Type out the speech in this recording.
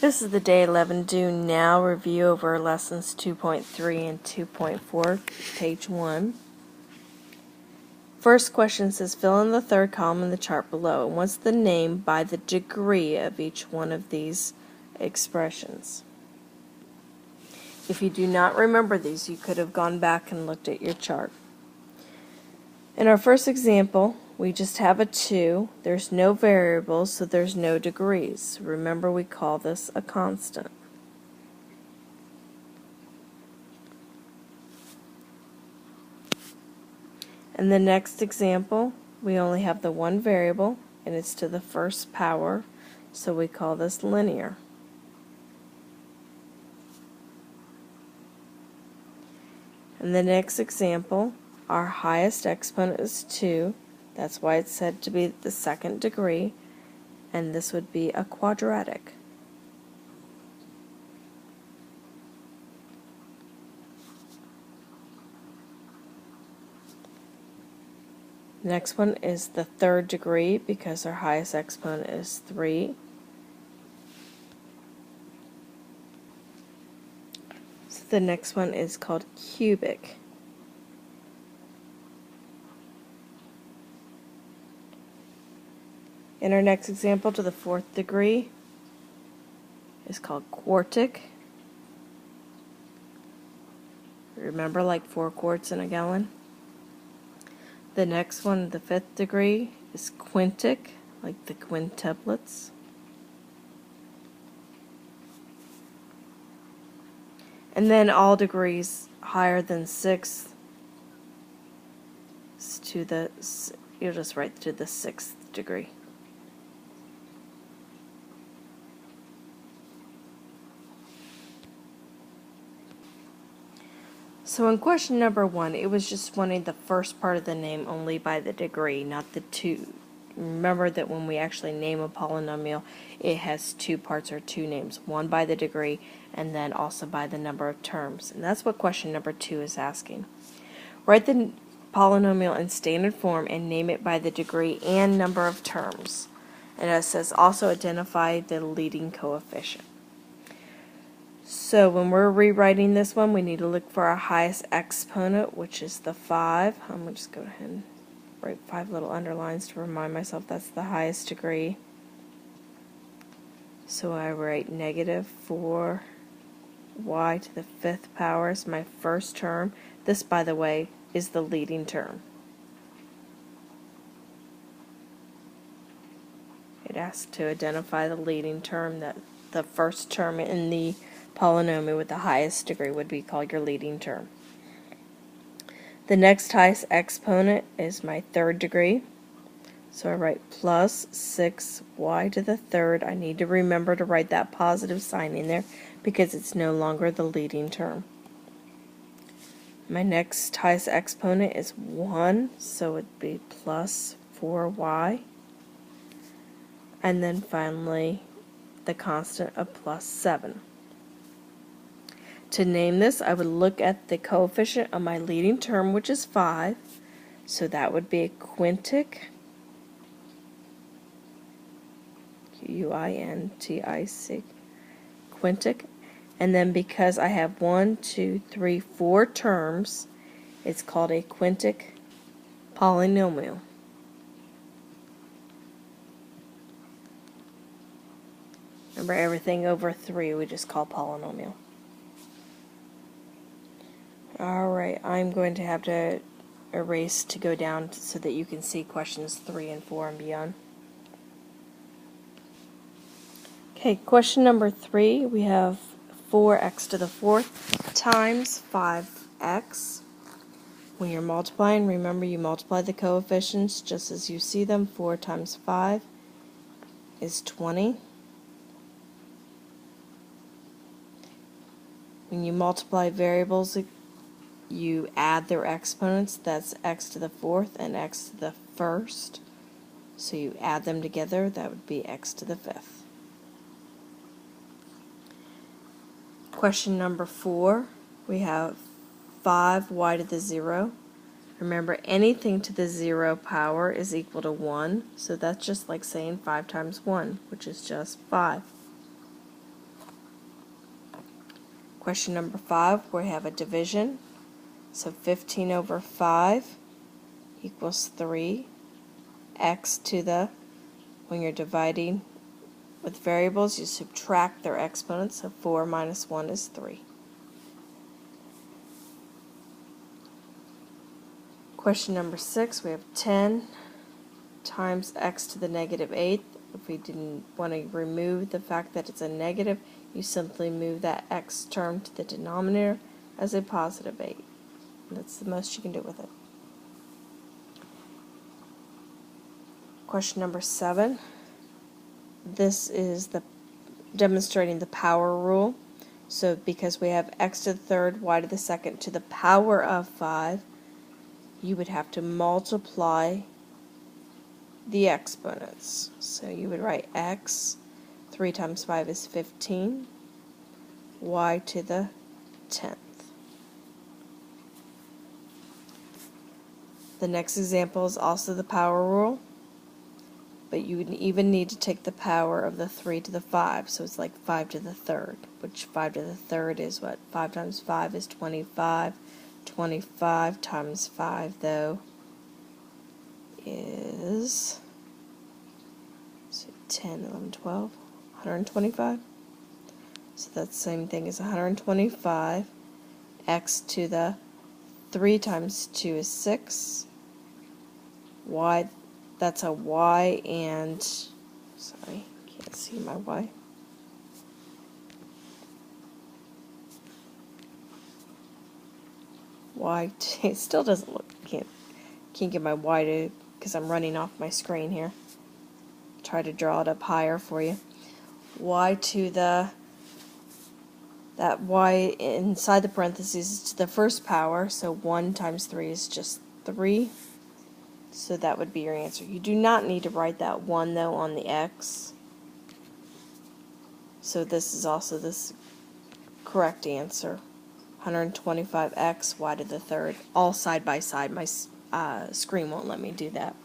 This is the Day 11 Do Now review over lessons 2.3 and 2.4, page 1. First question says, fill in the third column in the chart below. And what's the name by the degree of each one of these expressions? If you do not remember these, you could have gone back and looked at your chart. In our first example, we just have a 2. There's no variables, so there's no degrees. Remember, we call this a constant. In the next example, we only have the one variable, and it's to the first power, so we call this linear. In the next example, our highest exponent is 2. That's why it's said to be the second degree, and this would be a quadratic. Next one is the third degree because our highest exponent is 3. So the next one is called cubic. In our next example, to the fourth degree is called quartic. Remember, like 4 quarts in a gallon? The next one, the fifth degree, is quintic, like the quintuplets. And then all degrees higher than 6 is to the, you'll just write to the 6th degree. So in question number 1, it was just wanting the first part of the name only by the degree, not the 2. Remember that when we actually name a polynomial, it has 2 parts or 2 names, one by the degree and then also by the number of terms. And that's what question number 2 is asking. Write the polynomial in standard form and name it by the degree and number of terms. And it says also identify the leading coefficient. So when we're rewriting this one, we need to look for our highest exponent, which is the 5. I'm going to just go ahead and write 5 little underlines to remind myself that's the highest degree. So I write negative 4y to the 5th power is my first term. This, by the way, is the leading term. It asks to identify the leading term, that the first term in the polynomial with the highest degree would be called your leading term. The next highest exponent is my third degree. So I write plus 6y to the third. I need to remember to write that positive sign in there because it's no longer the leading term. My next highest exponent is 1, so it'd be plus 4y. And then finally the constant of plus 7. To name this, I would look at the coefficient of my leading term, which is 5. So that would be a quintic, Q-U-I-N-T-I-C, quintic. And then because I have 1, 2, 3, 4 terms, it's called a quintic polynomial. Remember, everything over 3 we just call polynomial. Alright, I'm going to have to erase to go down so that you can see questions 3 and 4 and beyond. Okay, question number 3, we have 4x to the 4th times 5x. When you're multiplying, remember you multiply the coefficients just as you see them. 4 times 5 is 20. When you multiply variables, you add their exponents. That's x to the 4th and x to the 1st. So you add them together, that would be x to the 5th. Question number 4, we have 5y to the 0. Remember, anything to the 0 power is equal to 1, so that's just like saying 5 times 1, which is just 5. Question number 5, we have a division. So 15 over 5 equals 3. X to the, when you're dividing with variables, you subtract their exponents, so 4 minus 1 is 3. Question number 6, we have 10 times x to the negative 8th. If we didn't want to remove the fact that it's a negative, you simply move that x term to the denominator as a positive 8. That's the most you can do with it. Question number 7. This is demonstrating the power rule. So because we have x to the third, y to the second to the power of 5, you would have to multiply the exponents. So you would write x, 3 times 5 is 15, y to the 10th. The next example is also the power rule, but you would even need to take the power of the 3 to the 5, so it's like 5 to the third, which 5 to the third is what? 5 times 5 is 25. 25 times 5, though, is 10, 11, 12, 125. So that's the same thing as 125. X to the 3 times 2 is 6. Y, that's a y, and, sorry, can't see my y. Y, it still doesn't look, can't get my y to, because I'm running off my screen here. Try to draw it up higher for you. Y to the, that y inside the parentheses is to the first power, so 1 times 3 is just 3. So that would be your answer. You do not need to write that 1, though, on the x. So this is also this correct answer. 125x, y to the third, all side by side. My screen won't let me do that.